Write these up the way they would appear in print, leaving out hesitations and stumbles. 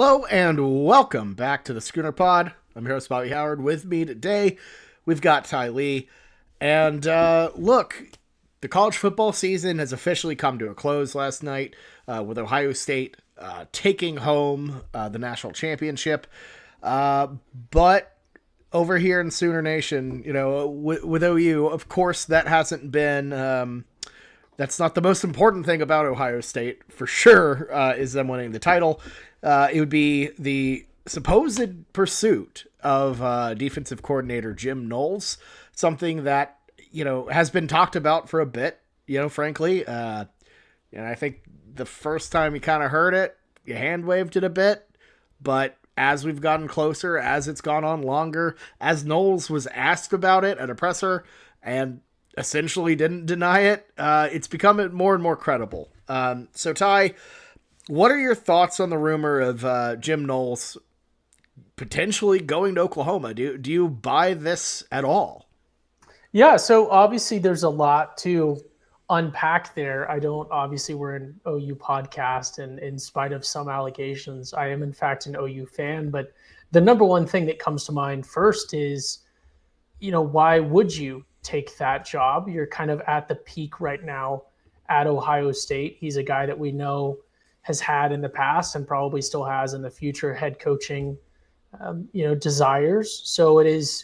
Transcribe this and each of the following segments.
Hello and welcome back to the Schooner Pod. I'm your host, Bobby Howard. With me today, we've got Ty Lee. And look, the college football season has officially come to a close last night with Ohio State taking home the national championship. But over here in Sooner Nation, with OU, of course, that hasn't been... that's not the most important thing about Ohio State, for sure, is them winning the title. It would be the supposed pursuit of defensive coordinator Jim Knowles, something that, has been talked about for a bit, frankly. And I think the first time you kind of heard it, you hand waved it a bit, but as we've gotten closer, as it's gone on longer, as Knowles was asked about it at a presser and essentially didn't deny it, it's become more and more credible. So Ty, what are your thoughts on the rumor of Jim Knowles potentially going to Oklahoma? Do you buy this at all? Yeah, so obviously there's a lot to unpack there. We're an OU podcast, and in spite of some allegations, I am in fact an OU fan. But the number one thing that comes to mind first is, why would you take that job? You're kind of at the peak right now at Ohio State. He's a guy that we know has had in the past and probably still has in the future head coaching, desires. So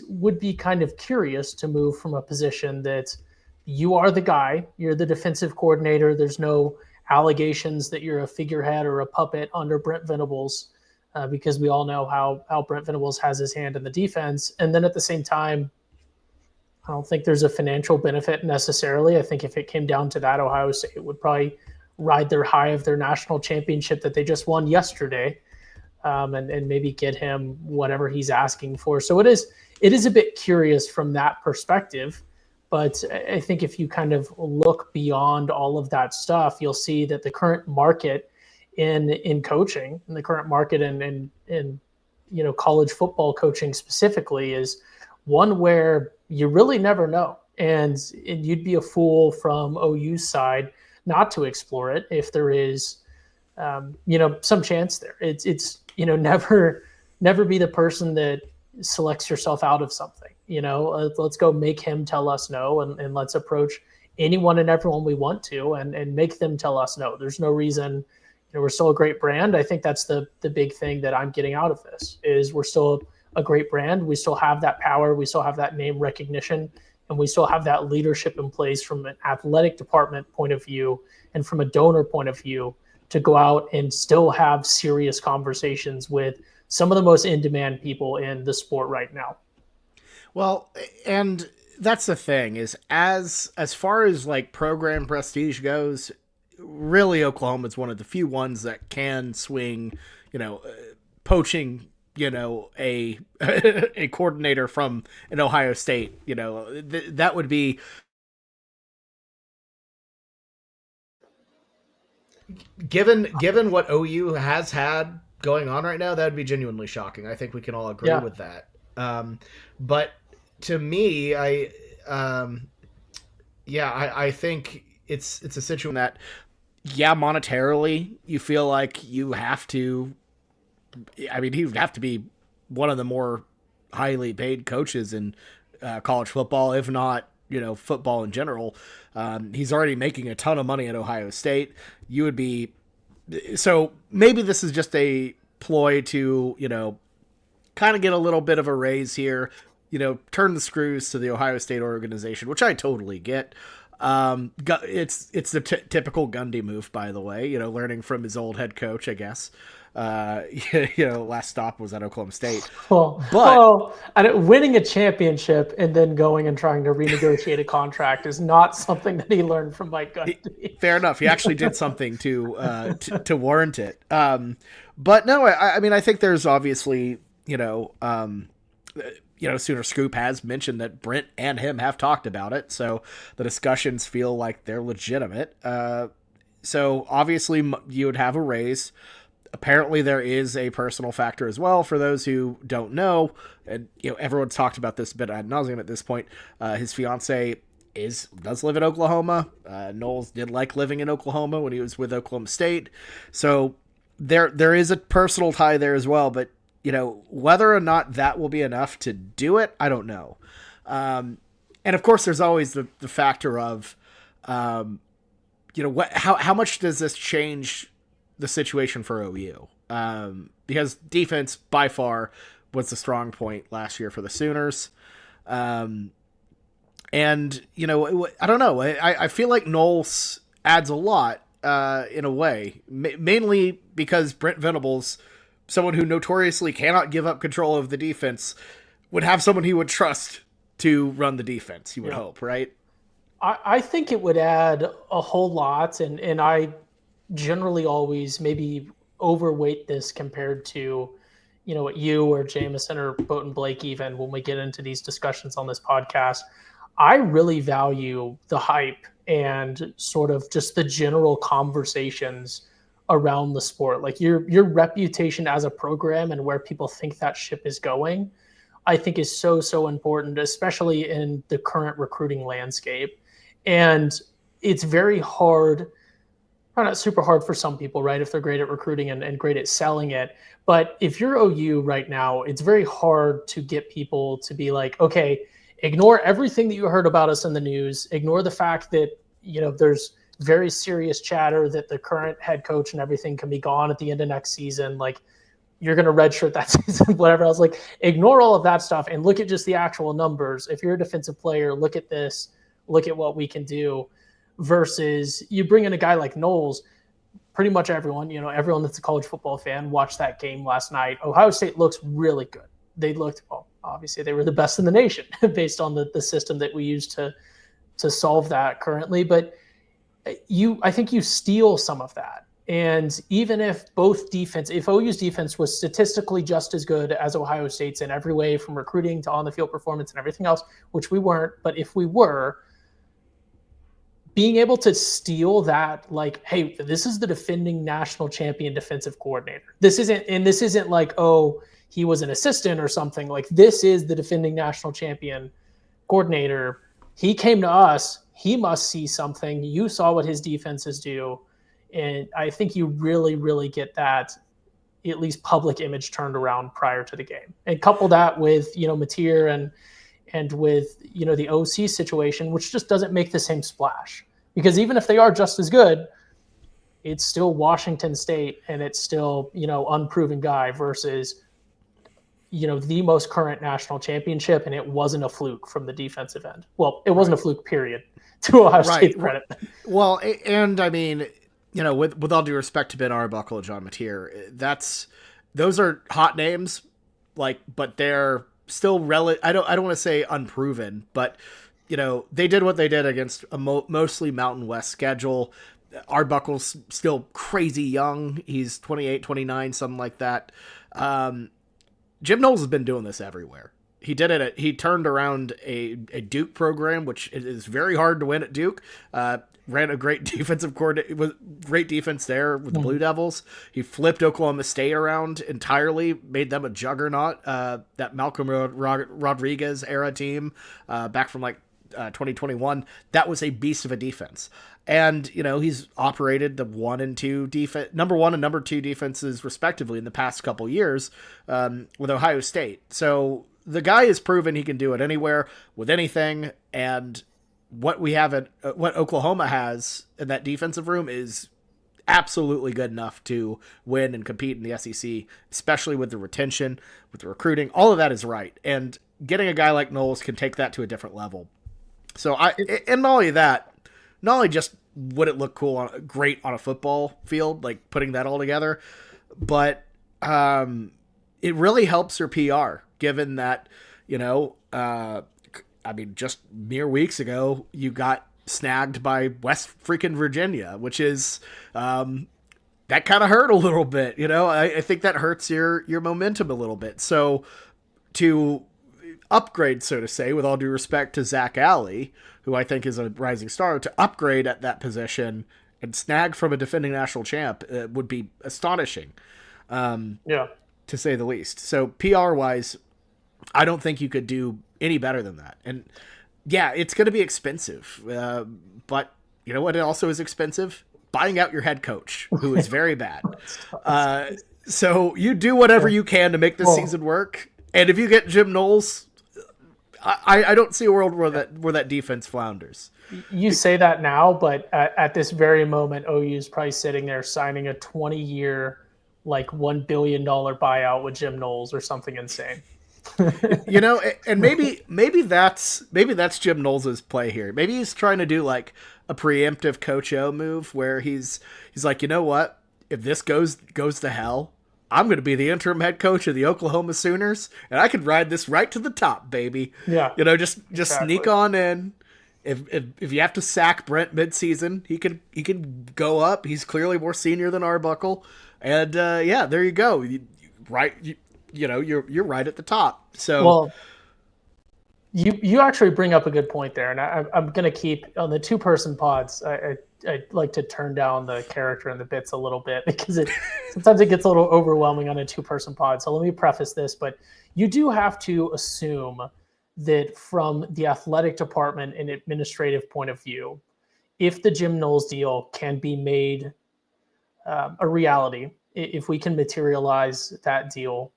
would be kind of curious to move from a position that you are the guy, you're the defensive coordinator. There's no allegations that you're a figurehead or a puppet under Brent Venables, because we all know how Brent Venables has his hand in the defense. And then at the same time, I don't think there's a financial benefit necessarily. I think if it came down to that, Ohio State would probably ride their high of their national championship that they just won yesterday, and maybe get him whatever he's asking for. So it is a bit curious from that perspective. But I think if you kind of look beyond all of that stuff, you'll see that the current market in coaching, and the current market in college football coaching specifically, is one where you really never know. And you'd be a fool from OU's side not to explore it if there is, some chance there. It's never be the person that selects yourself out of something. Let's go make him tell us no, and let's approach anyone and everyone we want to and make them tell us no. There's no reason. We're still a great brand. I think that's the big thing that I'm getting out of this is we're still a great brand. We still have that power. We still have that name recognition, and we still have that leadership in place from an athletic department point of view and from a donor point of view to go out and still have serious conversations with some of the most in-demand people in the sport right now. Well, and that's the thing is as far as like program prestige goes, really Oklahoma is one of the few ones that can swing, poaching, a a coordinator from an Ohio State, that would be given what OU has had going on right now, that would be genuinely shocking. I think we can all agree with that. But to me, I think it's a situation that, monetarily, you feel like you have to. I mean, he would have to be one of the more highly paid coaches in college football, if not, football in general. He's already making a ton of money at Ohio State. You would be. So maybe this is just a ploy to, kind of get a little bit of a raise here, turn the screws to the Ohio State organization, which I totally get. It's the typical Gundy move, by the way, learning from his old head coach, I guess. Last stop was at Oklahoma State. Winning a championship and then going and trying to renegotiate a contract is not something that he learned from Mike Gundy. Fair enough. He actually did something to warrant it. But no, I think there's obviously, Sooner Scoop has mentioned that Brent and him have talked about it, so the discussions feel like they're legitimate. So obviously you would have a raise. Apparently there is a personal factor as well for those who don't know. And, everyone's talked about this a bit ad nauseum at this point. His fiance does live in Oklahoma. Knowles did like living in Oklahoma when he was with Oklahoma State. So there is a personal tie there as well, but whether or not that will be enough to do it, I don't know. And of course, there's always the factor of, how much does this change the situation for OU? Because defense by far was the strong point last year for the Sooners. And, I don't know. I feel like Knowles adds a lot in a way, mainly because Brent Venables, someone who notoriously cannot give up control of the defense, would have someone he would trust to run the defense, you would hope, right? I think it would add a whole lot, and I generally always maybe overweight this compared to, what you or Jameson or Boat and Blake, even when we get into these discussions on this podcast. I really value the hype and sort of just the general conversations around the sport. Like your reputation as a program and where people think that ship is going, I think is so, so important, especially in the current recruiting landscape. And it's very hard, not super hard for some people, right? If they're great at recruiting and great at selling it. But if you're OU right now, it's very hard to get people to be like, okay, ignore everything that you heard about us in the news. Ignore the fact that, there's very serious chatter that the current head coach and everything can be gone at the end of next season. Like, you're going to redshirt that season, whatever. I was like, ignore all of that stuff and look at just the actual numbers. If you're a defensive player, look at this, look at what we can do, versus you bring in a guy like Knowles. Pretty much everyone, everyone that's a college football fan watched that game last night. Ohio State looks really good. They looked, well, obviously they were the best in the nation based on the system that we use to solve that currently. But I think you steal some of that. And even if if OU's defense was statistically just as good as Ohio State's in every way, from recruiting to on the field performance and everything else, which we weren't, but if we were, being able to steal that, like, hey, this is the defending national champion defensive coordinator. This isn't like, oh, he was an assistant or something. Like, this is the defending national champion coordinator. He came to us. He must see something. You saw what his defenses do. And I think you really, really get that, at least public image, turned around prior to the game. And couple that with, Mateer and with, the OC situation, which just doesn't make the same splash. Because even if they are just as good, it's still Washington State and it's still, unproven guy versus, the most current national championship, and it wasn't a fluke from the defensive end. Well, it wasn't a fluke, period, to Ohio State credit. Well, and I mean, with all due respect to Ben Arbuckle and John Mateer, those are hot names, but they're still I don't want to say unproven, but they did what they did against a mostly Mountain West schedule. Arbuckle's still crazy young. He's 28, 29, something like that. Jim Knowles has been doing this everywhere. He did it. He turned around a Duke program, which is very hard to win at Duke. Ran a great defensive coordinator, was great defense there with the Blue Devils. He flipped Oklahoma State around entirely, made them a juggernaut. That Malcolm Rodriguez era team, back from 2021, that was a beast of a defense. And, he's operated the number one and number two defenses respectively in the past couple years, with Ohio State. So the guy has proven he can do it anywhere with anything. And what we have what Oklahoma has in that defensive room is absolutely good enough to win and compete in the SEC, especially with the retention, with the recruiting. All of that is right. And getting a guy like Knowles can take that to a different level. So and not only that, not only just would it look great on a football field, like putting that all together, but it really helps your PR, given that, just mere weeks ago, you got snagged by West freaking Virginia, which is, that kind of hurt a little bit. I think that hurts your momentum a little bit. So to upgrade, so to say, with all due respect to Zach Alley, who I think is a rising star, to upgrade at that position and snag from a defending national champ would be astonishing, to say the least. So PR-wise, I don't think you could do any better than that. And yeah, it's going to be expensive. But you know what? It also is expensive. buying out your head coach, who is very bad. So you do whatever you can to make this season work. And if you get Jim Knowles, I don't see a world where that defense flounders. You say that now, but at this very moment, OU is probably sitting there signing a 20-year, like $1 billion buyout with Jim Knowles or something insane. And maybe that's Jim Knowles' play here. Maybe he's trying to do like a preemptive Coach O move where he's like, you know what? If this goes to hell, I'm going to be the interim head coach of the Oklahoma Sooners, and I could ride this right to the top, baby. Yeah, just sneak on in. If you have to sack Brent midseason, he can go up. He's clearly more senior than Arbuckle, and there you go. You're right at the top. So, well, you actually bring up a good point there, and I'm going to keep on the 2-person pods. I like to turn down the character and the bits a little bit because sometimes it gets a little overwhelming on a 2-person pod. So let me preface this, but you do have to assume that from the athletic department and administrative point of view, if the Jim Knowles deal can be made a reality, if we can materialize that deal,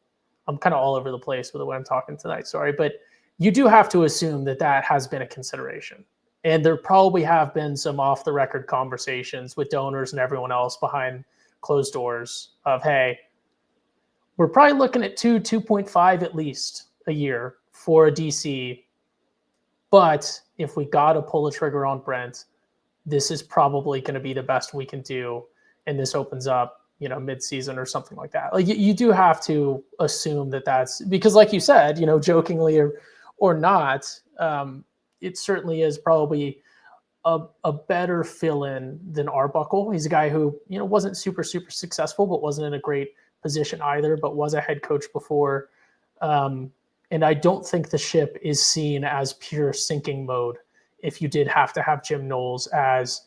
I'm kind of all over the place with the way I'm talking tonight, sorry, but you do have to assume that has been a consideration. And there probably have been some off-the-record conversations with donors and everyone else behind closed doors of, hey, we're probably looking at 2.5 at least a year for a DC. But if we got to pull the trigger on Brent, this is probably going to be the best we can do. And this opens up, mid-season or something like that. Like you do have to assume that's because, like you said, jokingly or not, it certainly is probably a better fill-in than Arbuckle. He's a guy who, wasn't super, super successful, but wasn't in a great position either, but was a head coach before. And I don't think the ship is seen as pure sinking mode if you did have to have Jim Knowles as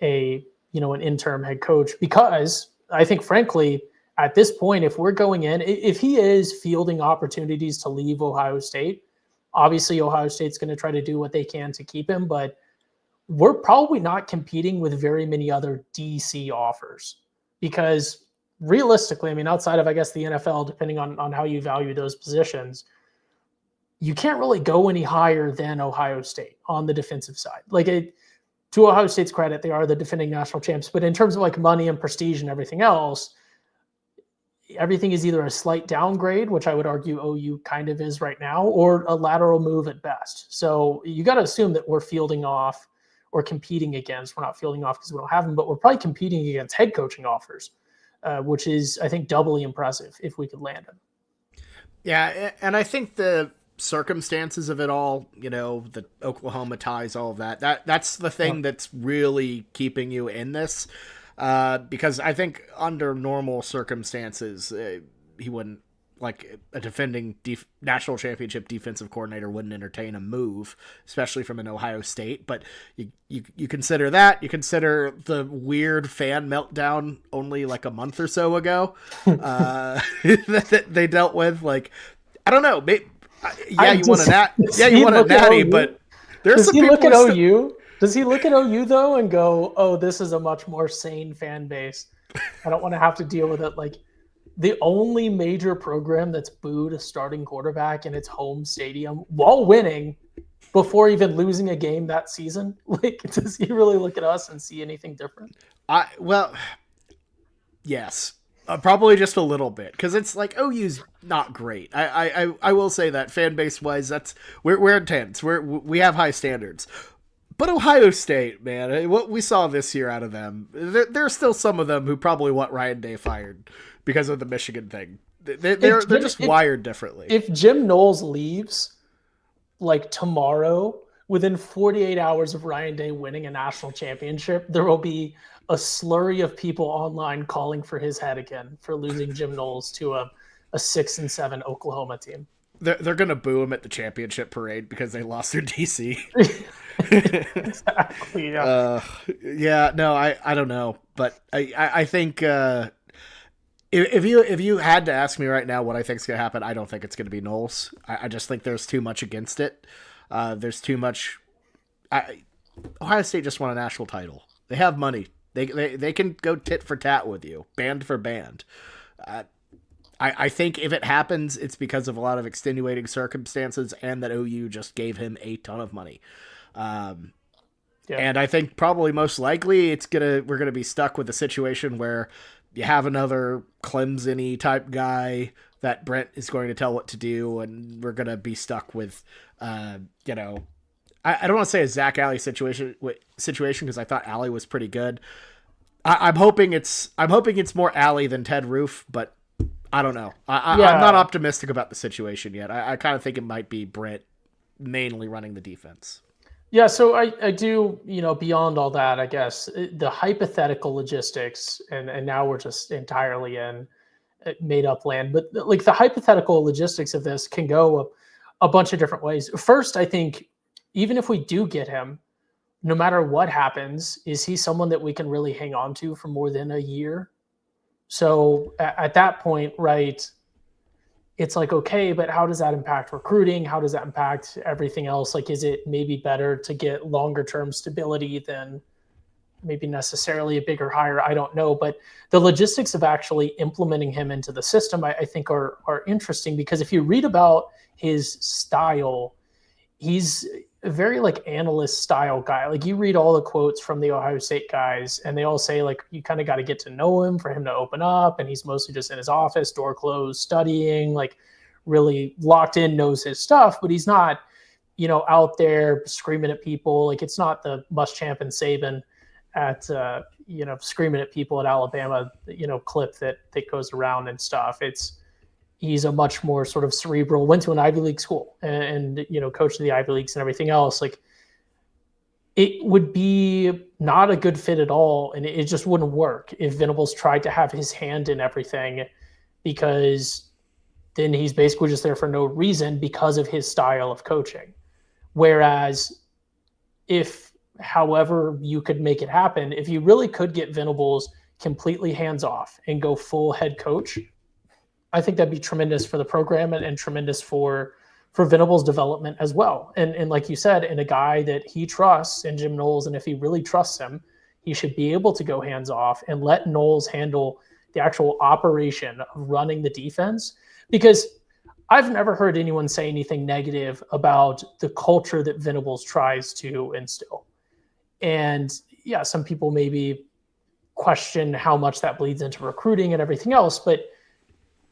an interim head coach, because I think, frankly, at this point, if we're going in, if he is fielding opportunities to leave Ohio State, obviously, Ohio State's going to try to do what they can to keep him, but we're probably not competing with very many other DC offers because realistically, outside of, I guess, the NFL, depending on how you value those positions, you can't really go any higher than Ohio State on the defensive side. To Ohio State's credit, they are the defending national champs, but in terms of like money and prestige and everything else, everything is either a slight downgrade, which I would argue OU kind of is right now, or a lateral move at best. So you got to assume that we're fielding off or competing against. We're not fielding off because we don't have them, but we're probably competing against head coaching offers, which is, I think, doubly impressive if we could land them. Yeah, and I think the circumstances of it all, the Oklahoma ties, all of that's the thing that's really keeping you in this. Because I think under normal circumstances, he wouldn't, like a defending national championship defensive coordinator wouldn't entertain a move, especially from an Ohio State. But you consider that, you consider the weird fan meltdown only like a month or so ago that they dealt with. Like, I don't know. You want a natty, but there's some people. Look at OU. Does he look at OU, though, and go, oh, this is a much more sane fan base? I don't want to have to deal with it. Like, the only major program that's booed a starting quarterback in its home stadium while winning before even losing a game that season. Like, does he really look at us and see anything different? Yes. Probably just a little bit, because it's like OU's not great. I will say that fan base wise, we're intense. We have high standards. But Ohio State, man, what we saw this year out of them, there's still some of them who probably want Ryan Day fired because of the Michigan thing. They're just wired differently. If Jim Knowles leaves, like tomorrow, within 48 hours of Ryan Day winning a national championship, there will be a slurry of people online calling for his head again for losing Jim Knowles to a 6-7 Oklahoma team. They're going to boo him at the championship parade because they lost their DC. Exactly. Yeah. No, I don't know, but I think if you had to ask me right now what I think is going to happen, I don't think it's going to be Knowles. I just think there's too much against it. There's too much. Ohio State just won a national title. They have money They can go tit for tat with you, band for band. I think if it happens, it's because of a lot of extenuating circumstances and that OU just gave him a ton of money. And I think probably most likely we're gonna be stuck with a situation where you have another Clemson-y type guy that Brent is going to tell what to do, and we're gonna be stuck with, I don't want to say a Zach Alley situation because I thought Alley was pretty good. I'm hoping it's more Alley than Ted Roof, but I don't know. I'm not optimistic about the situation yet. I kind of think it might be Brent mainly running the defense. Yeah, so I do, beyond all that, I guess, the hypothetical logistics, and now we're just entirely in made up land, but like the hypothetical logistics of this can go a bunch of different ways. First, I think even if we do get him, no matter what happens, is he someone that we can really hang on to for more than a year? So at that point, right, it's like, okay, but how does that impact recruiting? How does that impact everything else? Like, is it maybe better to get longer term stability than maybe necessarily a bigger hire? I don't know. But the logistics of actually implementing him into the system, I think are interesting, because if you read about his style, he's a very like analyst style guy. Like, you read all the quotes from the Ohio State guys and they all say like, you kind of got to get to know him for him to open up. And he's mostly just in his office, door closed, studying, like really locked in, knows his stuff, but he's not, out there screaming at people. Like, it's not the Muschamp and Saban at, screaming at people at Alabama, clip that goes around and stuff. He's a much more sort of cerebral, went to an Ivy League school and coached the Ivy Leagues and everything else. Like, it would be not a good fit at all. And it just wouldn't work if Venables tried to have his hand in everything, because then he's basically just there for no reason because of his style of coaching. Whereas however you could make it happen, if you really could get Venables completely hands off and go full head coach, I think that'd be tremendous for the program and tremendous for Venables' development as well. And like you said, in a guy that he trusts in Jim Knowles, and if he really trusts him, he should be able to go hands off and let Knowles handle the actual operation of running the defense. Because I've never heard anyone say anything negative about the culture that Venables tries to instill. And yeah, some people maybe question how much that bleeds into recruiting and everything else, but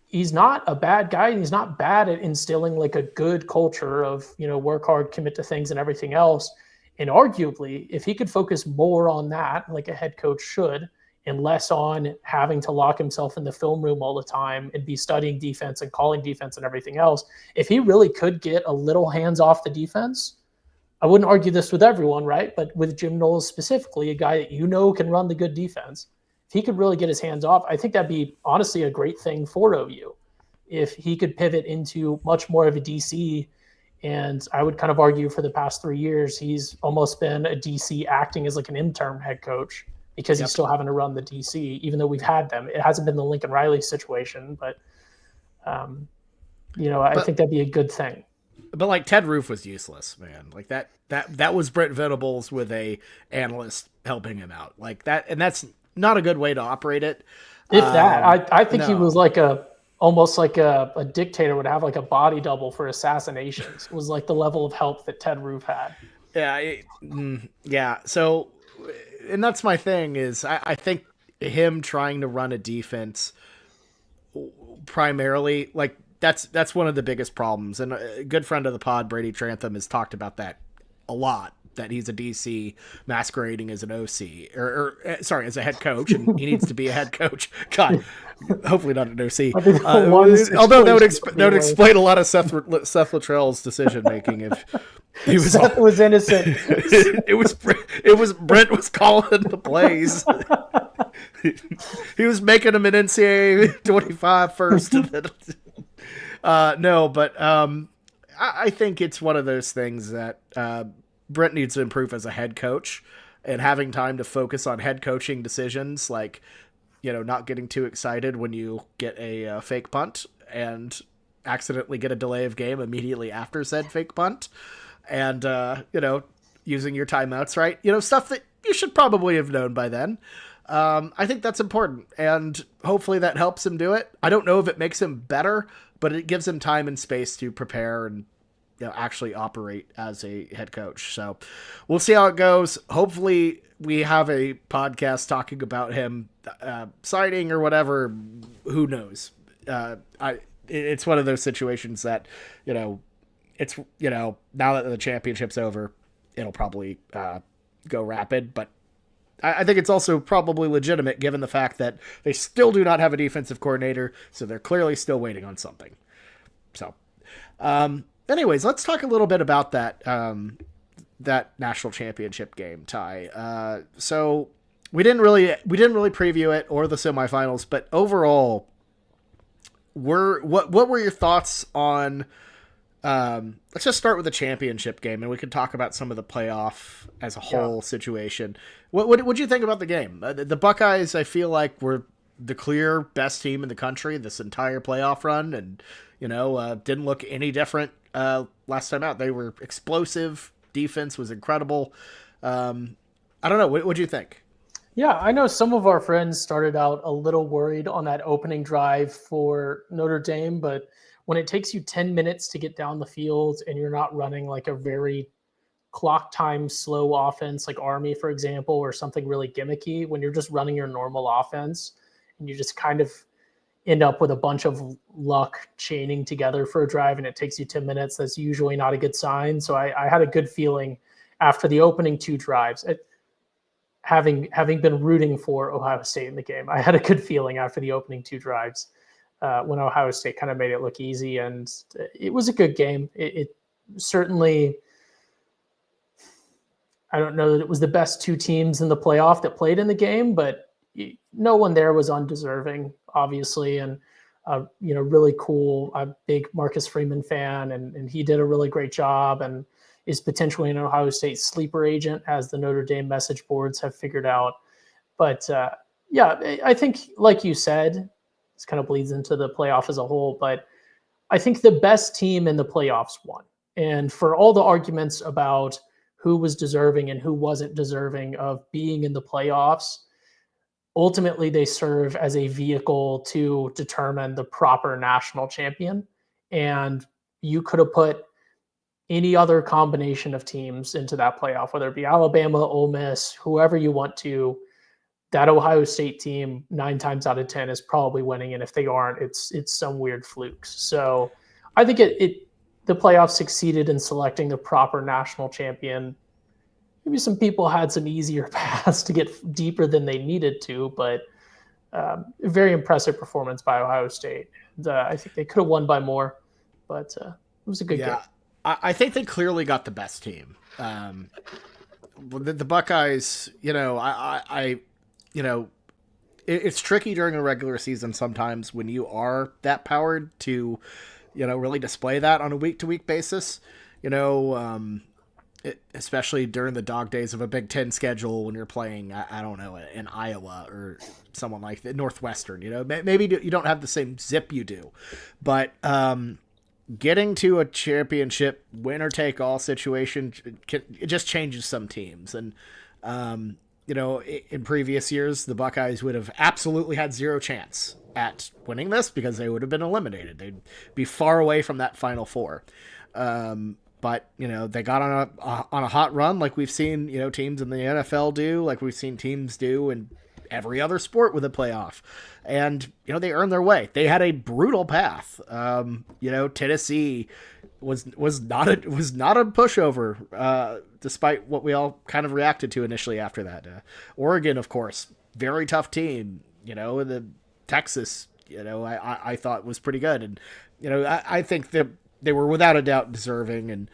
he's not a bad guy, and he's not bad at instilling like a good culture of, work hard, commit to things and everything else. And arguably, if he could focus more on that, like a head coach should, and less on having to lock himself in the film room all the time and be studying defense and calling defense and everything else, if he really could get a little hands off the defense, I wouldn't argue this with everyone, right? But with Jim Knowles specifically, a guy that can run the good defense, if he could really get his hands off, I think that'd be honestly a great thing for OU. If he could pivot into much more of a DC, and I would kind of argue for the past 3 years, he's almost been a DC acting as like an interim head coach, because he's still having to run the DC, even though we've had them. It hasn't been the Lincoln Riley situation, but I think that'd be a good thing. But like Ted Roof was useless, man. Like that was Brent Venables with a analyst helping him out like that. And that's not a good way to operate it. If that, I think he was like almost like a dictator would have like a body double for assassinations. It was like the level of help that Ted Roof had. Yeah. So, and that's my thing is I think him trying to run a defense primarily, like that's one of the biggest problems. And a good friend of the pod, Brady Trantham, has talked about that a lot, that he's a DC masquerading as an OC or as a head coach, and he needs to be a head coach. God, hopefully not an OC. Although that would explain a lot of Seth Luttrell's decision making if he was Seth was innocent. it was Brent was calling the plays. He was making him an NCAA 25 first. No, but I think it's one of those things that Brent needs to improve as a head coach, and having time to focus on head coaching decisions, like, not getting too excited when you get a fake punt and accidentally get a delay of game immediately after said fake punt, and, using your timeouts right, stuff that you should probably have known by then. I think that's important, and hopefully that helps him do it. I don't know if it makes him better, but it gives him time and space to prepare and actually operate as a head coach. So we'll see how it goes. Hopefully we have a podcast talking about him signing or whatever. Who knows? It's one of those situations that, it's, now that the championship's over, it'll probably go rapid, but I think it's also probably legitimate given the fact that they still do not have a defensive coordinator, so they're clearly still waiting on something. So, anyways, let's talk a little bit about that national championship game, Ty. So we didn't really preview it or the semifinals, but overall, what were your thoughts on? Let's just start with the championship game, and we can talk about some of the playoff as a whole situation. What do you think about the game? The Buckeyes, I feel like, were the clear best team in the country this entire playoff run, and didn't look any different last time out. They were explosive. Defense was incredible. I don't know. What do you think? Yeah, I know some of our friends started out a little worried on that opening drive for Notre Dame, but when it takes you 10 minutes to get down the field and you're not running like a very clock time slow offense like Army, for example, or something really gimmicky, when you're just running your normal offense and you just kind of end up with a bunch of luck chaining together for a drive and it takes you 10 minutes, that's usually not a good sign. So I had a good feeling after the opening two drives. Having been rooting for Ohio State in the game, I had a good feeling after the opening two drives when Ohio State kind of made it look easy, and it was a good game. It certainly, I don't know that it was the best two teams in the playoff that played in the game, but no one there was undeserving, obviously, and really cool. I'm a big Marcus Freeman fan, and he did a really great job, and is potentially an Ohio State sleeper agent, as the Notre Dame message boards have figured out. But I think, like you said, this kind of bleeds into the playoff as a whole, but I think the best team in the playoffs won. And for all the arguments about who was deserving and who wasn't deserving of being in the playoffs, ultimately they serve as a vehicle to determine the proper national champion. And you could have put any other combination of teams into that playoff, whether it be Alabama, Ole Miss, whoever you want to. That Ohio State team 9 times out of 10 is probably winning, and if they aren't, it's some weird flukes. So I think the playoffs succeeded in selecting the proper national champion. Maybe some people had some easier paths to get deeper than they needed to, but very impressive performance by Ohio State. And, I think they could have won by more, but it was a good game. I think they clearly got the best team. The Buckeyes, it's tricky during a regular season sometimes when you are that powered to, really display that on a week-to-week basis. Especially during the dog days of a Big Ten schedule when you're playing, I don't know, in Iowa or someone like the Northwestern. Maybe you don't have the same zip you do, but getting to a championship winner take all situation, it just changes some teams. And in previous years, the Buckeyes would have absolutely had zero chance at winning this because they would have been eliminated. They'd be far away from that Final Four. But they got on a hot run, like we've seen teams in the NFL do, like we've seen teams do in every other sport with a playoff, and they earned their way. They had a brutal path. Tennessee was not a pushover, despite what we all kind of reacted to initially after that. Oregon, of course, very tough team. The Texas, I thought was pretty good, and I think that they were without a doubt deserving. And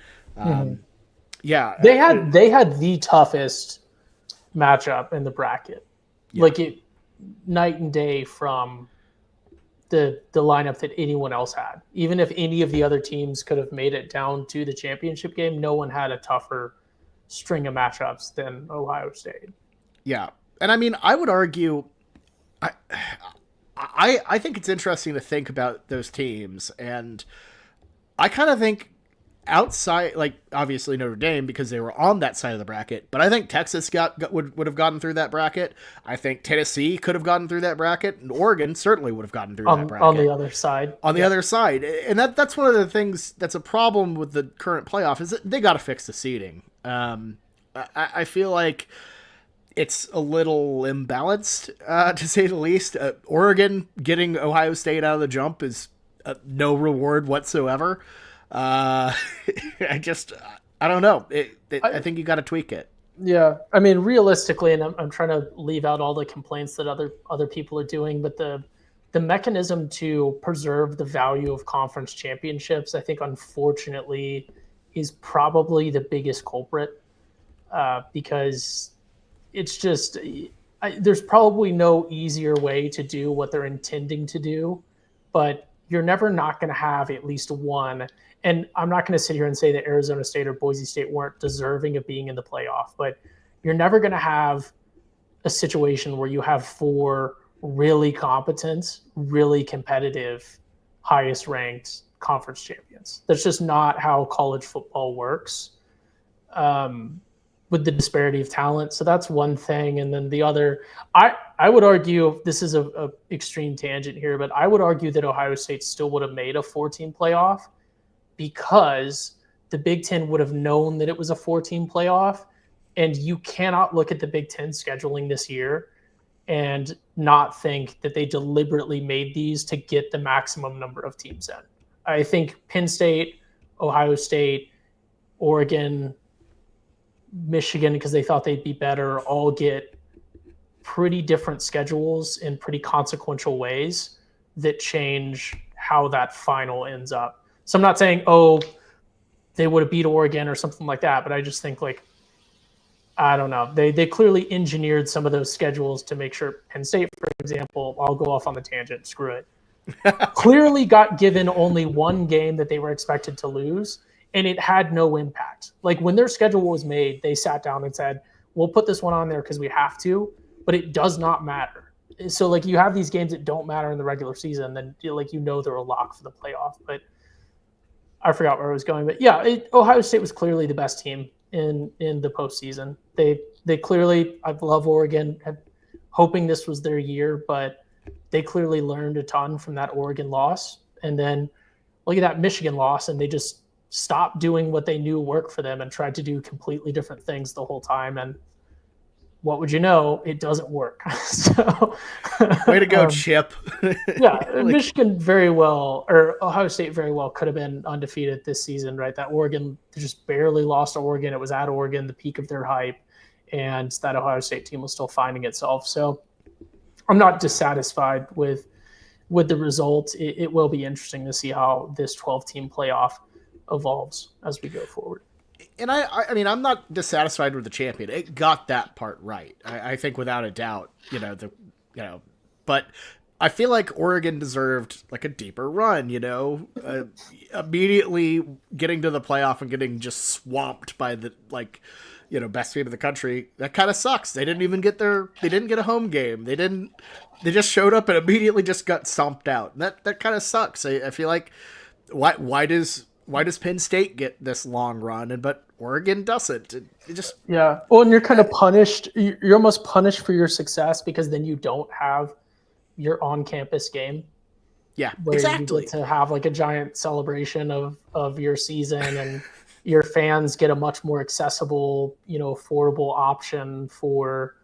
they had the toughest matchup in the bracket. Yeah. Like it night and day from the lineup that anyone else had. Even if any of the other teams could have made it down to the championship game, no one had a tougher string of matchups than Ohio State. Yeah. And I mean, I would argue, I think it's interesting to think about those teams, and I kind of think outside, like obviously Notre Dame because they were on that side of the bracket, but I think Texas would have gotten through that bracket. I think Tennessee could have gotten through that bracket, and Oregon certainly would have gotten through that bracket. On the other side. On the other side. And that's one of the things that's a problem with the current playoff is that they got to fix the seeding. I feel like it's a little imbalanced, to say the least. Oregon getting Ohio State out of the jump is no reward whatsoever. I don't know. I think you got to tweak it. Yeah, I mean, realistically, and I'm trying to leave out all the complaints that other people are doing, but the mechanism to preserve the value of conference championships, I think, unfortunately, is probably the biggest culprit, because it's just there's probably no easier way to do what they're intending to do, but you're never not going to have at least one. And I'm not going to sit here and say that Arizona State or Boise State weren't deserving of being in the playoff, but you're never going to have a situation where you have 4 really competent, really competitive, highest ranked conference champions. That's just not how college football works, with the disparity of talent. So that's one thing. And then the other, I would argue, this is a extreme tangent here, but I would argue that Ohio State still would have made a 4-team playoff, because the Big Ten would have known that it was a 4-team playoff. And you cannot look at the Big Ten scheduling this year and not think that they deliberately made these to get the maximum number of teams in. I think Penn State, Ohio State, Oregon, Michigan, because they thought they'd be better, all get pretty different schedules in pretty consequential ways that change how that final ends up. So I'm not saying, they would have beat Oregon or something like that, but I just think, like, I don't know. They clearly engineered some of those schedules to make sure Penn State, for example, I'll go off on the tangent, screw it, clearly got given only one game that they were expected to lose, and it had no impact. Like, when their schedule was made, they sat down and said, we'll put this one on there because we have to, but it does not matter. So, like, you have these games that don't matter in the regular season, then, like, they're a lock for the playoff. But I forgot where I was going, but yeah, Ohio State was clearly the best team in the postseason. They clearly, I love Oregon, hoping this was their year, but they clearly learned a ton from that Oregon loss. And then look at that Michigan loss, and they just stopped doing what they knew worked for them and tried to do completely different things the whole time. And what would you know? It doesn't work. So, way to go, Chip. Yeah, Michigan very well, or Ohio State very well could have been undefeated this season, right? That Oregon, they just barely lost to Oregon. It was at Oregon, the peak of their hype, and that Ohio State team was still finding itself. So I'm not dissatisfied with the result. It will be interesting to see how this 12-team playoff evolves as we go forward. And I mean, I'm not dissatisfied with the champion. It got that part right. I think without a doubt, but I feel like Oregon deserved like a deeper run, immediately getting to the playoff and getting just swamped by the, best team in the country. That kind of sucks. They didn't get a home game. They just showed up and immediately just got stomped out. And that kind of sucks. I feel like why does Penn State get this long run, but Oregon doesn't? It just, yeah. Well, and you're kind of punished. You're almost punished for your success because then you don't have your on-campus game. Yeah, where exactly. You get to have like a giant celebration of your season, and your fans get a much more accessible, affordable option for,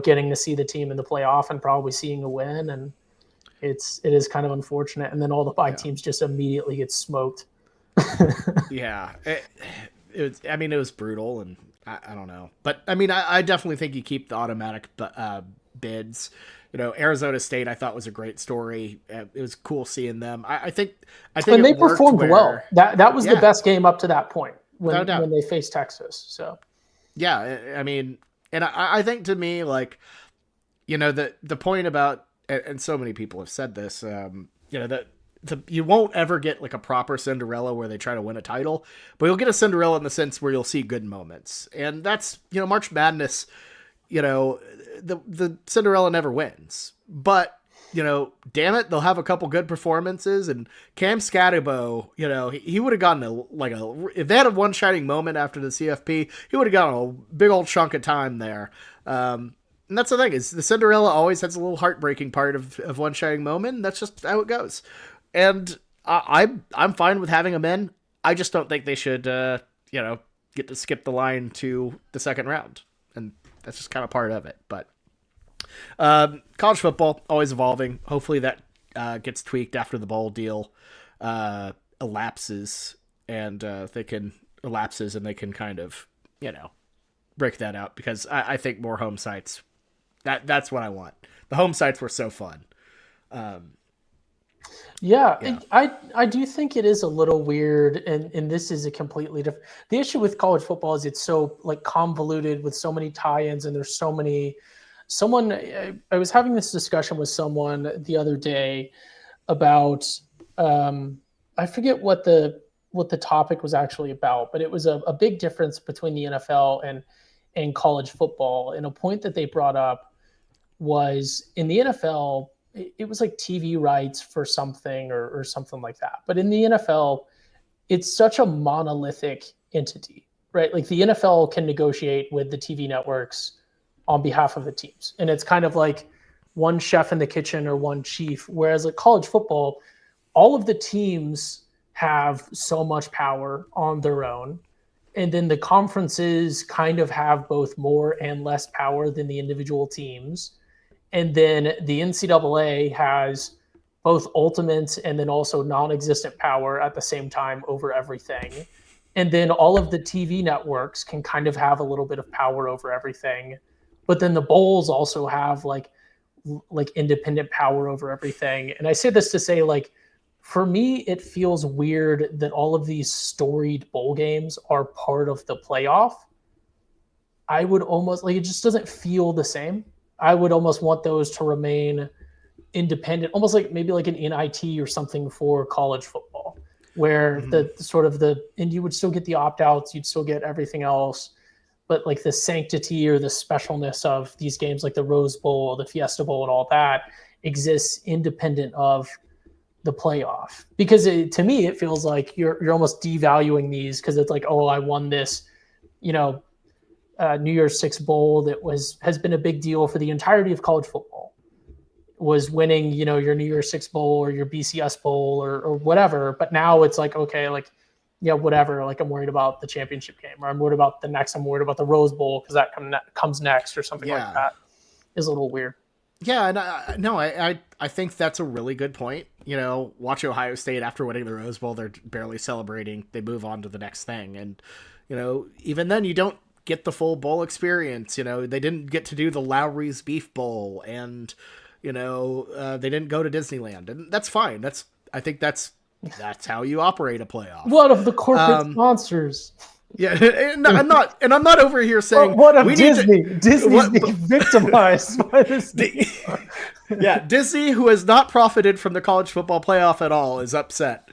getting to see the team in the playoff and probably seeing a win. And it is kind of unfortunate. And then all the five teams just immediately get smoked. Yeah, it was brutal, and I don't know, but I mean, I definitely think you keep the automatic bids. Arizona State, I thought was a great story. It was cool seeing them. I think and they performed well. That was the best game up to that point when they faced Texas. So yeah, I mean, and I think to me, like, the point about, and so many people have said this, that you won't ever get like a proper Cinderella where they try to win a title, but you'll get a Cinderella in the sense where you'll see good moments. And that's, March Madness, the Cinderella never wins, but damn it, they'll have a couple good performances. And Cam Scatterbo, he would have gotten if they had a one shining moment after the CFP, he would have gotten a big old chunk of time there. And that's the thing, is the Cinderella always has a little heartbreaking part of one shining moment. And that's just how it goes. And I'm fine with having them in. I just don't think they should, get to skip the line to the second round. And that's just kind of part of it. But college football, always evolving. Hopefully that gets tweaked after the bowl deal elapses, and they can kind of, break that out, because I think more home sites, that's what I want. The home sites were so fun. Yeah. I do think it is a little weird, and this is a completely different. The issue with college football is it's so like convoluted with so many tie-ins, and there's so many. I was having this discussion with someone the other day about I forget what the topic was actually about, but it was a big difference between the NFL and college football. And a point that they brought up was, in the NFL, it was like TV rights for something or something like that. But in the NFL, it's such a monolithic entity, right? Like the NFL can negotiate with the TV networks on behalf of the teams. And it's kind of like one chef in the kitchen or one chief. Whereas like college football, all of the teams have so much power on their own. And then the conferences kind of have both more and less power than the individual teams. And then the NCAA has both ultimate and then also non-existent power at the same time over everything. And then all of the TV networks can kind of have a little bit of power over everything. But then the bowls also have like independent power over everything. And I say this to say, like, for me, it feels weird that all of these storied bowl games are part of the playoff. I would almost it just doesn't feel the same. I would almost want those to remain independent, almost like maybe like an NIT or something for college football, where and you would still get the opt-outs, you'd still get everything else, but like the sanctity or the specialness of these games, like the Rose Bowl, the Fiesta Bowl, and all that exists independent of the playoff. Because to me, it feels like you're almost devaluing these, because it's like, oh, I won this, New Year's Six Bowl that has been a big deal for the entirety of college football, was winning, your New Year's Six Bowl or your BCS Bowl or whatever. But now it's like, okay, like, yeah, whatever. Like, I'm worried about the championship game, or I'm worried about I'm worried about the Rose Bowl because that comes next or something like that. Is a little weird. Yeah, and I think that's a really good point. Watch Ohio State after winning the Rose Bowl, they're barely celebrating. They move on to the next thing, and even then you don't get the full bowl experience. They didn't get to do the Lowry's Beef Bowl, and they didn't go to Disneyland, and that's fine. I think that's how you operate a playoff. What of the corporate sponsors? Yeah, and I'm not over here saying what of Disney? Disney's being victimized by this. Yeah, Disney, who has not profited from the college football playoff at all, is upset.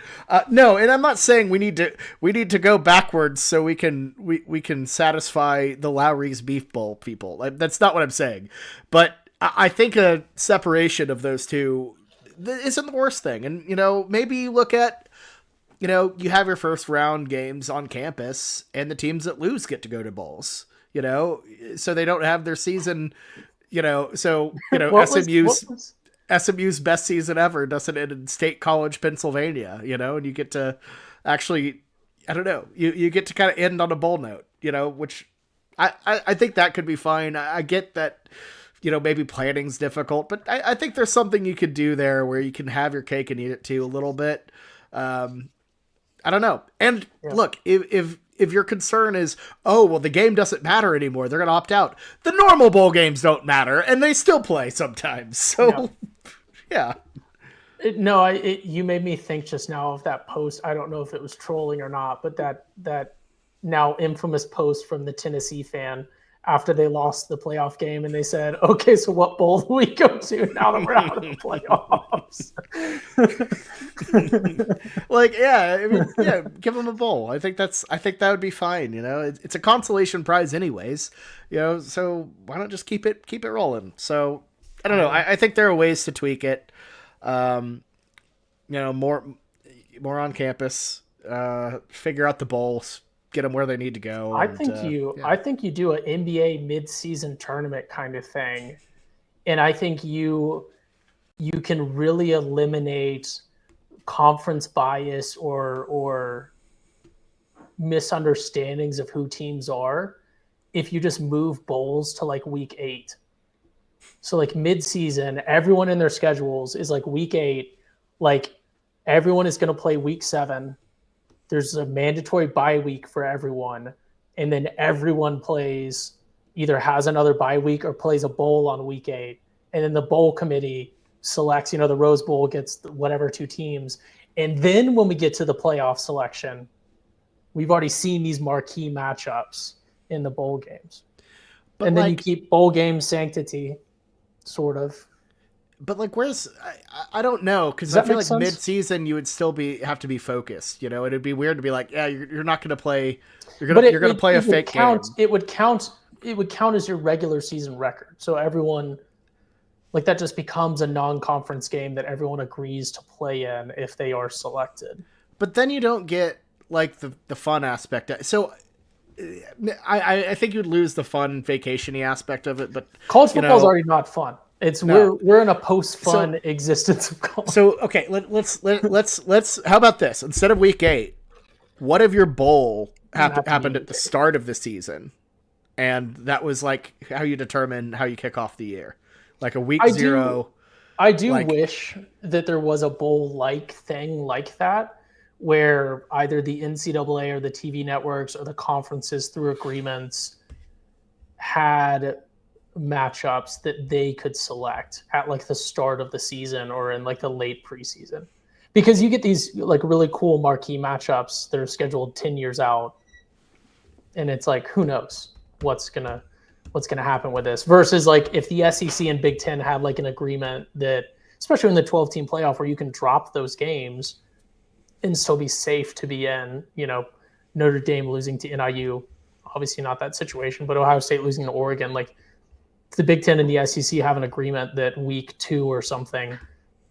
No, and I'm not saying we need to go backwards so we can satisfy the Lowry's Beef Bowl people. That's not what I'm saying. But I think a separation of those two isn't the worst thing. And maybe you look at, you have your first round games on campus, and the teams that lose get to go to bowls. So they don't have their season. SMU's best season ever doesn't end in State College, Pennsylvania, and you get to actually, I don't know, you get to kind of end on a bowl note, which I think that could be fine. I get that, maybe planning's difficult, but I think there's something you could do there where you can have your cake and eat it too a little bit. I don't know. And look, if your concern is, oh, well, the game doesn't matter anymore, they're going to opt out. The normal bowl games don't matter, and they still play sometimes. So, yeah. You made me think just now of that post. I don't know if it was trolling or not, but that now infamous post from the Tennessee fan after they lost the playoff game, and they said, okay, so what bowl do we go to now that we're out of the playoffs? Give them a bowl. I think that would be fine. It's a consolation prize anyways, so why not just keep it rolling? So I don't know. I think there are ways to tweak it. More on campus. Figure out the bowls. Get them where they need to go. I think you do an NBA mid-season tournament kind of thing, and I think you can really eliminate conference bias or misunderstandings of who teams are if you just move bowls to like week 8. So like mid-season, everyone in their schedules is like week 8, like everyone is going to play week 7. There's a mandatory bye week for everyone, and then everyone plays, either has another bye week or plays a bowl on week 8, and then the bowl committee selects, the Rose Bowl gets whatever 2 teams, and then when we get to the playoff selection, we've already seen these marquee matchups in the bowl games. But and then you keep bowl game sanctity, sort of. But like, where's I don't know, because I feel like mid-season you would still have to be focused. It'd be weird to be like, yeah, you're not going to play. You're going to play a fake game. It would count. It would count as your regular season record. So everyone, like, that just becomes a non-conference game that everyone agrees to play in if they are selected. But then you don't get like the fun aspect. So I think you'd lose the fun vacation-y aspect of it. But college football is already not fun. We're in a post-fun existence of college. So okay, let's how about this? Instead of week 8, what if your bowl happened at the start of the season, and that was like how you determine how you kick off the year, like a week 0. I do wish that there was a bowl-like thing like that, where either the NCAA or the TV networks or the conferences through agreements had matchups that they could select at like the start of the season or in like the late preseason, because you get these like really cool marquee matchups that are scheduled 10 years out, and it's like, who knows what's gonna happen with this, versus like if the SEC and Big Ten had like an agreement that, especially in the 12-team playoff, where you can drop those games and still be safe to be in. Notre Dame losing to NIU, obviously not that situation, but Ohio State losing to Oregon, like the Big Ten and the SEC have an agreement that week 2 or something,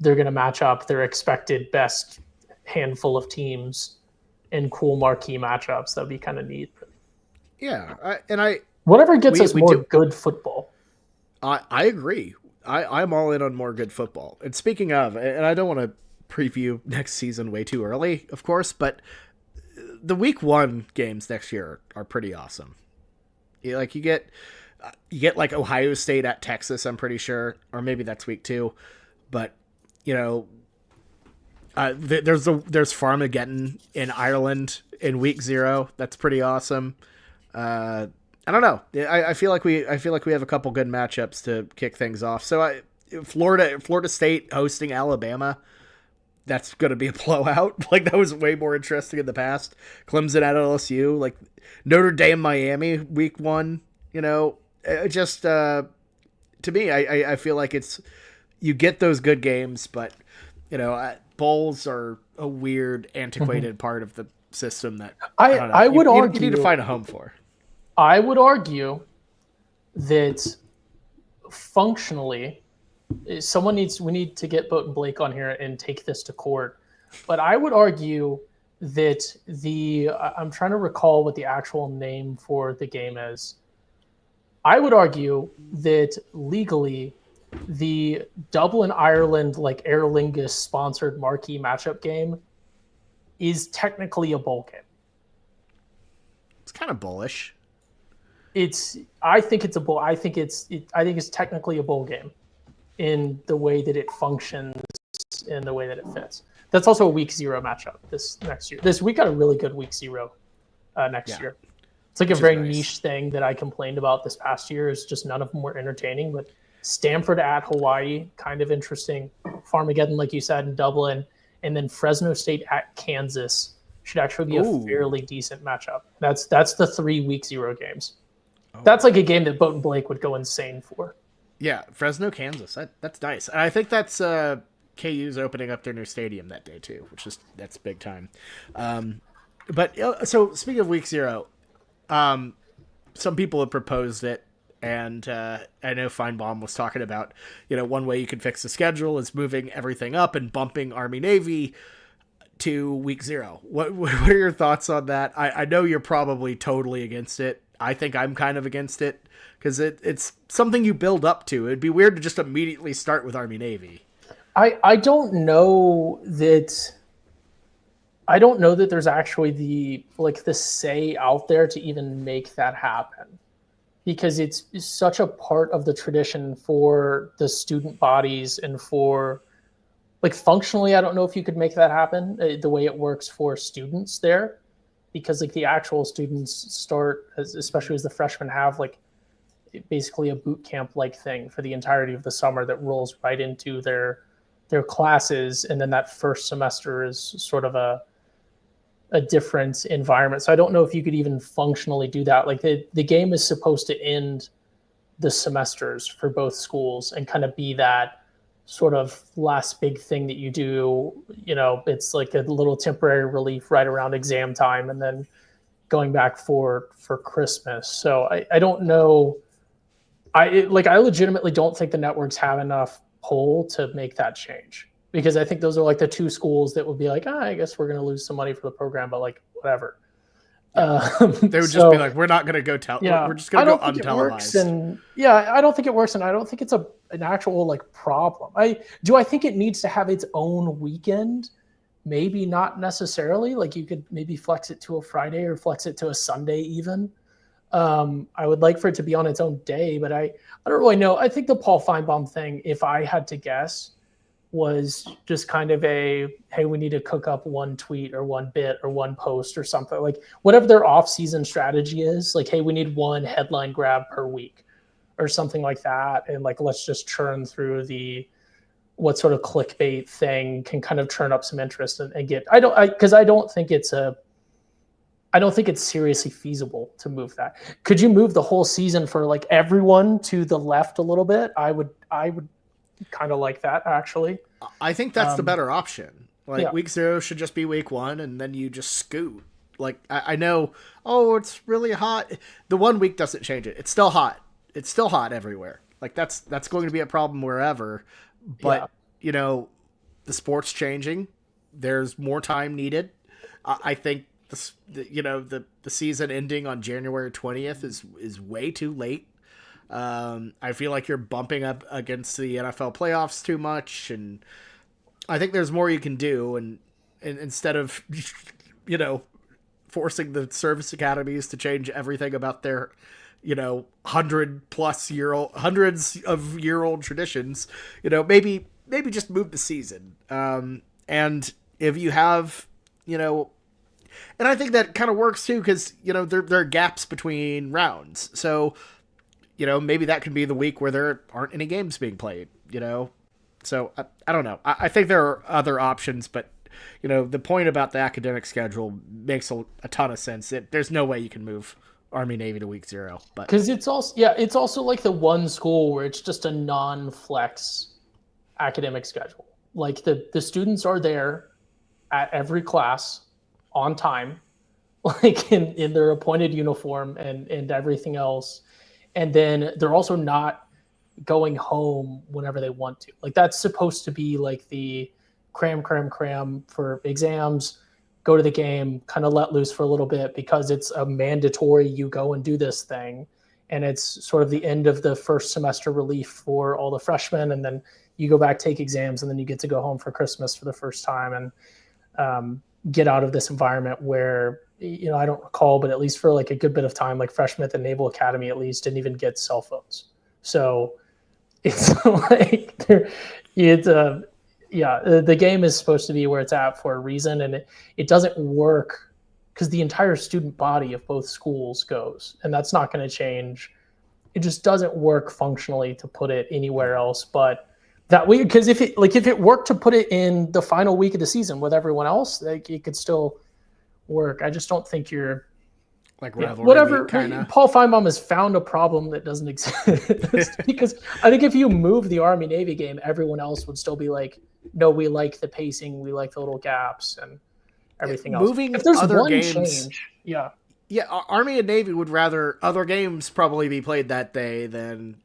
they're going to match up their expected best handful of teams in cool marquee matchups. That'd be kind of neat. Yeah. Whatever gets us more good football. I agree. I'm all in on more good football. And speaking of, and I don't want to preview next season way too early, of course, but the week 1 games next year are pretty awesome. You get like Ohio State at Texas, I'm pretty sure, or maybe that's week 2, but there's Farmageddon in Ireland in week 0. That's pretty awesome. I don't know. I feel like we have a couple good matchups to kick things off. So Florida State hosting Alabama, that's going to be a blowout. Like, that was way more interesting in the past. Clemson at LSU, like Notre Dame Miami week 1. Just to me, I feel like you get those good games, but bowls are a weird, antiquated part of the system that I would argue you need to find a home for. I would argue that functionally, we need to get Boat and Blake on here and take this to court. But I would argue that I'm trying to recall what the actual name for the game is. I would argue that legally, the Dublin, Ireland, like Aer Lingus sponsored marquee matchup game is technically a bowl game. It's kind of bullish. I think it's a bowl. I think it's technically a bowl game in the way that it functions, in the way that it fits. That's also a week 0 matchup this next year. We got a really good week 0 next year. It's like a very niche thing that I complained about this past year, is just none of them were entertaining. But Stanford at Hawaii, kind of interesting. Farmageddon, like you said, in Dublin, and then Fresno State at Kansas should actually be a fairly decent matchup. That's the 3 week 0 games. That's like a game that Boat and Blake would go insane for. Yeah, Fresno, Kansas. That's nice. And I think that's KU's opening up their new stadium that day too, that's big time. But so speaking of week 0, some people have proposed it, And I know Feinbaum was talking about, one way you can fix the schedule is moving everything up and bumping Army Navy to week 0. What are your thoughts on that? I know you're probably totally against it. I think I'm kind of against it because it's something you build up to. It'd be weird to just immediately start with Army Navy. I don't know that there's actually the say out there to even make that happen, because it's such a part of the tradition for the student bodies and for functionally, I don't know if you could make that happen the way it works for students there, because the actual students start, especially as the freshmen, have basically a boot camp thing for the entirety of the summer that rolls right into their classes. And then that first semester is sort of a different environment. So I don't know if you could even functionally do that. The game is supposed to end the semesters for both schools and kind of be that sort of last big thing that you do. It's a little temporary relief right around exam time and then going back for Christmas. So I don't know. I legitimately don't think the networks have enough pull to make that change, because I think those are the two schools that would be I guess we're going to lose some money for the program, but whatever. They would just be we're not going to go we're just going to go untelevised. I don't think it works, and I don't think it's an actual problem. I think it needs to have its own weekend. Maybe not necessarily. You could maybe flex it to a Friday or flex it to a Sunday even. I would like for it to be on its own day, but I don't really know. I think the Paul Feinbaum thing, if I had to guess, was just kind of hey, we need to cook up one tweet or one bit or one post or something, whatever their off-season strategy is, hey, we need one headline grab per week or something like that. And let's just churn through what sort of clickbait thing can kind of churn up some interest and get, I don't think it's seriously feasible to move that. Could you move the whole season for everyone to the left a little bit? I would kind of like that, actually. I think that's the better option. Week 0 should just be week 1, and then you just scoot. I know, it's really hot. The 1 week doesn't change it. It's still hot. It's still hot everywhere. That's going to be a problem wherever. But, the sport's changing. There's more time needed. I think the season ending on January 20th is way too late. I feel like you're bumping up against the NFL playoffs too much, and I think there's more you can do. And instead of, forcing the service academies to change everything about their, hundreds of year old traditions, maybe just move the season. And if you have, and I think that kind of works too, because, there are gaps between rounds. So, maybe that can be the week where there aren't any games being played, So I don't know. I think there are other options, but, the point about the academic schedule makes a ton of sense. There's no way you can move Army Navy to week 0. But because it's also the one school where it's just a non-flex academic schedule. The students are there at every class on time, in their appointed uniform and everything else. And then they're also not going home whenever they want to. That's supposed to be the cram for exams, go to the game, kind of let loose for a little bit, because it's a mandatory, you go and do this thing. And it's sort of the end of the first semester relief for all the freshmen. And then you go back, take exams, and then you get to go home for Christmas for the first time and get out of this environment where, I don't recall, but at least for a good bit of time, freshmen at the Naval Academy at least didn't even get cell phones. So it's the game is supposed to be where it's at for a reason, and it doesn't work because the entire student body of both schools goes, and that's not going to change. It just doesn't work functionally to put it anywhere else but that week, because if it worked to put it in the final week of the season with everyone else, it could still work. I just don't think you're whatever. Paul Feinbaum has found a problem that doesn't exist because I think if you move the Army Navy game, everyone else would still be no, we like the pacing, we like the little gaps and everything else. Moving if there's other games, change, Yeah, Army and Navy would rather other games probably be played that day than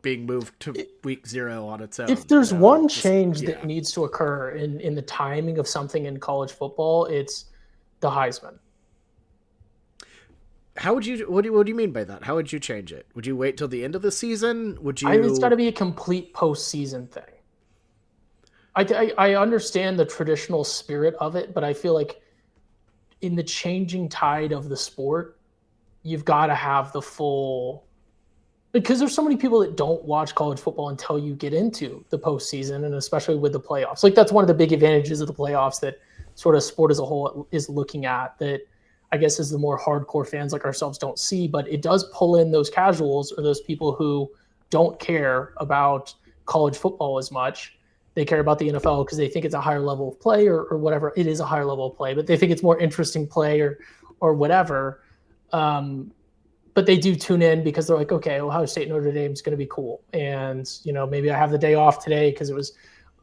being moved to week 0 on its If own. there's one Just change that yeah. needs to occur in the timing of something in college football, it's the Heisman. How would you? What do you mean by that? How would you change it? Would you wait till the end of the season? Would It's got you? to be a complete postseason thing. I understand the traditional spirit of it, but I feel like in the changing tide of the sport, you've got to have the full, because there's so many people that don't watch college football until you get into the postseason, and especially with the playoffs. Like that's one of the big advantages of the playoffs that sort of sport as a whole is looking at, that I guess as the more hardcore fans like ourselves don't see, but it does pull in those casuals or those people who don't care about college football as much. They care about the NFL because they think it's a higher level of play, or whatever. It is a higher level of play, but they think it's more interesting play, or whatever. But they do tune in because they're like, okay, Ohio State Notre Dame is going to be cool, and maybe I have the day off today because it was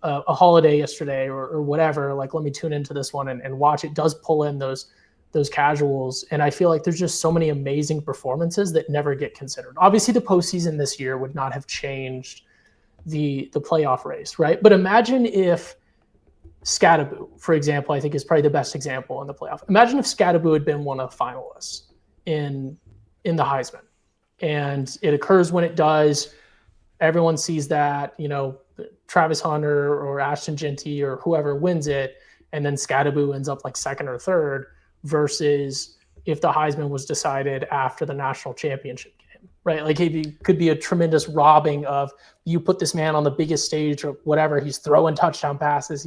a holiday yesterday, or whatever. Like, let me tune into this one and watch. It does pull in those casuals, and I feel like there's just so many amazing performances that never get considered. Obviously, the postseason this year would not have changed the playoff race, right? But imagine if Scattaboo, for example, I think is probably the best example in the playoff. Imagine if Scattaboo had been one of the finalists in the Heisman, and it occurs when it does. Everyone sees that, Travis Hunter or Ashton Genty or whoever wins it, and then Scattaboo ends up like second or third, versus if the Heisman was decided after the national championship game, right? Like it could be a tremendous robbing of, you put this man on the biggest stage or whatever, he's throwing touchdown passes,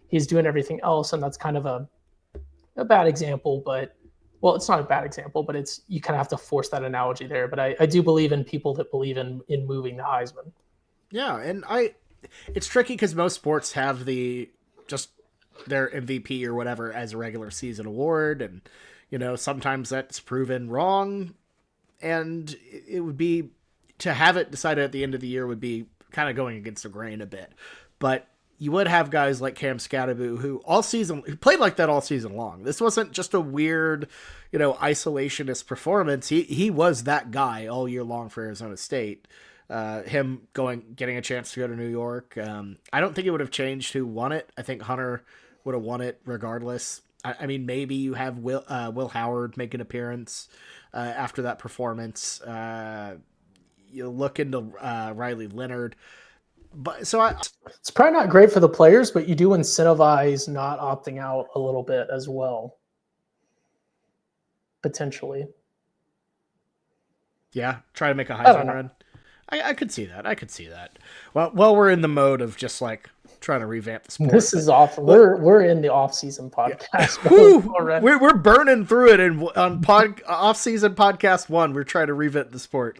he's doing everything else, and that's kind of a bad example, but well, it's not a bad example, but you kind of have to force that analogy there. But I do believe in people that believe in moving the Heisman. Yeah, and it's tricky because most sports have just their MVP or whatever as a regular season award, and sometimes that's proven wrong, and it would be, to have it decided at the end of the year would be kind of going against the grain a bit. But you would have guys like Cam Scattaboo who played like that all season long. This wasn't just a weird, isolationist performance. He was that guy all year long for Arizona State. Him getting a chance to go to New York. I don't think it would have changed who won it. I think Hunter would have won it regardless. I mean, maybe you have Will Howard make an appearance after that performance. You look into Riley Leonard. But it's probably not great for the players, but you do incentivize not opting out a little bit as well, potentially. Yeah, try to make a Heisman run. I could see that. Well, we're in the mode of just like trying to revamp the sport. This is off. We're in the off-season podcast already. We're burning through it, and on off-season podcast 1, we're trying to revamp the sport.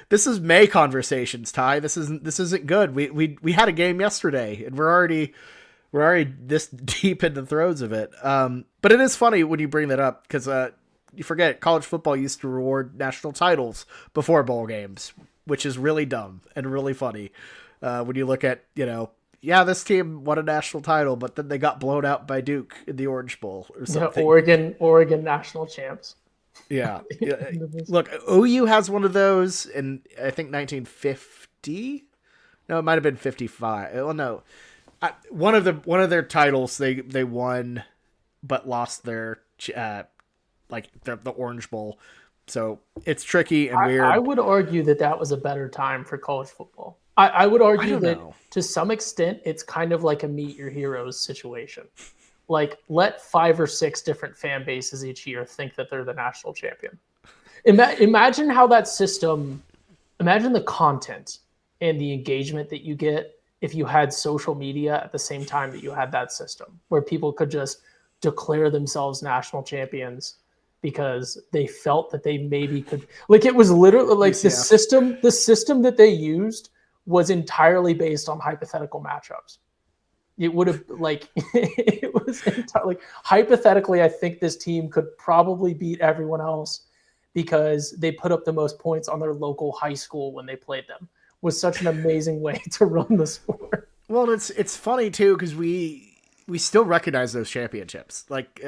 This is May conversations, Ty. This isn't good. We had a game yesterday, and we're already this deep in the throes of it. But it is funny when you bring that up, because you forget college football used to reward national titles before bowl games, which is really dumb and really funny. When you look at, this team won a national title, but then they got blown out by Duke in the Orange Bowl or something. Oregon national champs. Yeah. Look, OU has one of those in, I think, 1950. No, it might have been 55. Well, no. One of their titles they won, but lost their the Orange Bowl. So it's tricky and weird. I would argue that was a better time for college football. I would argue that to some extent it's kind of like a meet your heroes situation. Like, let 5 or 6 different fan bases each year think that they're the national champion. Imagine how that system, imagine the content and the engagement that you get if you had social media at the same time that you had that system, where people could just declare themselves national champions because they felt that they maybe could. Like, it was literally like the system that they used was entirely based on hypothetical matchups. It would have it was entirely hypothetically. I think this team could probably beat everyone else because they put up the most points on their local high school when they played them. Was such an amazing way to run the sport. Well, it's funny too because we we still recognize those championships. Like,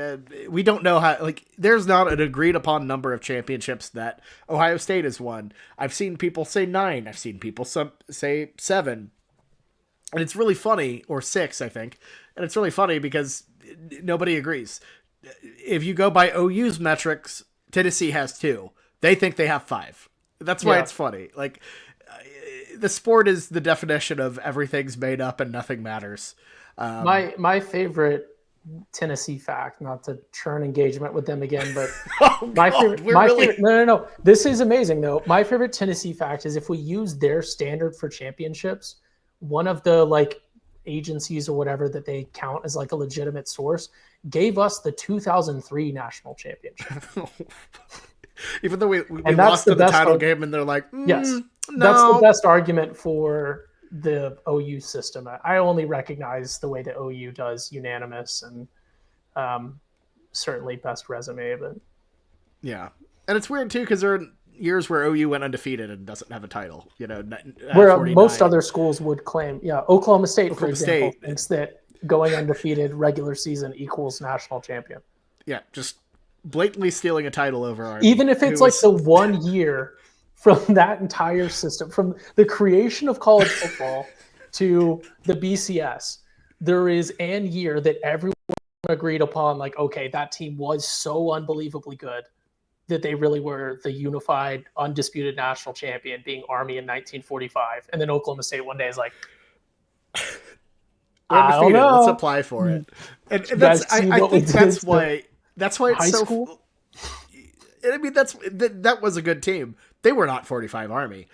we don't know how, like, there's not an agreed upon number of championships that Ohio State has won. I've seen people say 9. I've seen people say 7. And it's really funny, or 6, I think. And it's really funny because nobody agrees. If you go by OU's metrics, Tennessee has 2. They think they have 5. That's why it's funny. Like, the sport is the definition of everything's made up and nothing matters. My favorite Tennessee fact, not to churn engagement with them again, but favorite. No. This is amazing though. My favorite Tennessee fact is if we use their standard for championships, one of the like agencies or whatever that they count as like a legitimate source gave us the 2003 national championship. Even though we lost the title game, and they're like, yes, no. That's the best argument for the OU system. I only recognize the way that OU does unanimous and certainly best resume. But yeah, and it's weird too because there are years where OU went undefeated and doesn't have a title. You know, where 49. Most other schools would claim. Yeah, Oklahoma State, for example, thinks that going undefeated regular season equals national champion. Yeah, just blatantly stealing a title over our. Even if it's like the 1 year from that entire system, from the creation of college football to the BCS, there is an year that everyone agreed upon, like, okay, that team was so unbelievably good that they really were the unified, undisputed national champion, being Army in 1945. And then Oklahoma State one day is like, we're undefeated. Let's apply for it. And that's, I think that's why it's so cool. I mean, that was a good team. They were not 45 Army.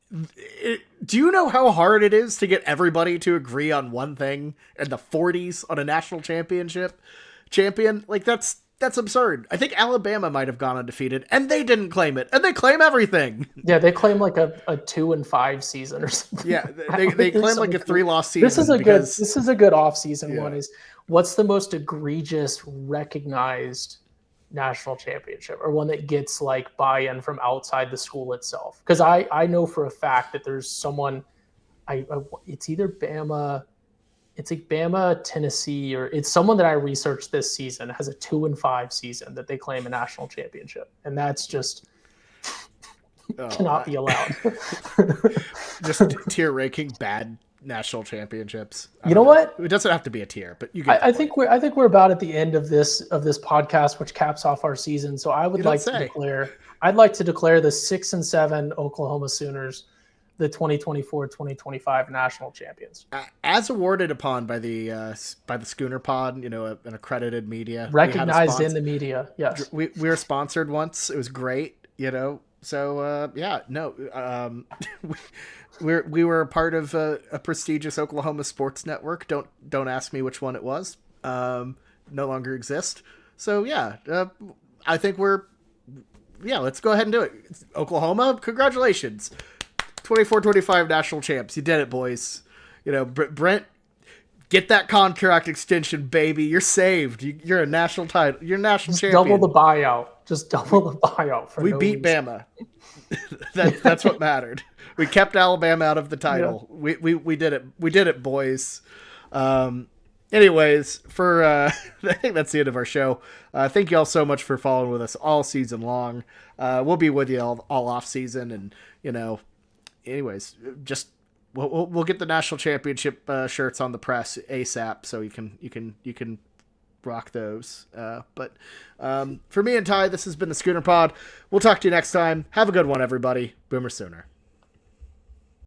Do you know how hard it is to get everybody to agree on one thing in the 40s on a national champion? Like, that's absurd. I think Alabama might have gone undefeated, and they didn't claim it, and they claim everything. Yeah, they claim like a 2-5 season or something. Yeah, they claim like a 3-loss season. This is a good off-season one. Is what's the most egregious recognized national championship, or one that gets like buy-in from outside the school itself? Because I know for a fact that there's someone, it's either Bama. It's like Bama, Tennessee, or it's someone that I researched this season has a 2-5 season that they claim a national championship. And that's just cannot be allowed. Just tier ranking bad national championships. You know what? It doesn't have to be a tier, but you get I think we're about at the end of this podcast, which caps off our season. So I would like to declare the 6-7 Oklahoma Sooners the 2024-2025 national champions, as awarded upon by the Schooner Pod, an accredited media, recognized in the media. Yes, we were sponsored once. It was great, So we were a part of a prestigious Oklahoma sports network. Don't ask me which one it was. No longer exist. So I think let's go ahead and do it. Oklahoma, congratulations. 24-25 national champs. You did it, boys. Brent, get that contract extension, baby. You're saved. You're a national title. You're a national champion. Double the buyout. Just double the buyout. We beat Bama. That's what mattered. We kept Alabama out of the title. Yeah. We did it. We did it, boys. Anyways, I think that's the end of our show. Thank you all so much for following with us all season long. We'll be with you all off season, and anyways, just we'll get the national championship shirts on the press ASAP, so you can rock those. But for me and Ty, this has been the Schooner Pod. We'll talk to you next time. Have a good one, everybody. Boomer Sooner.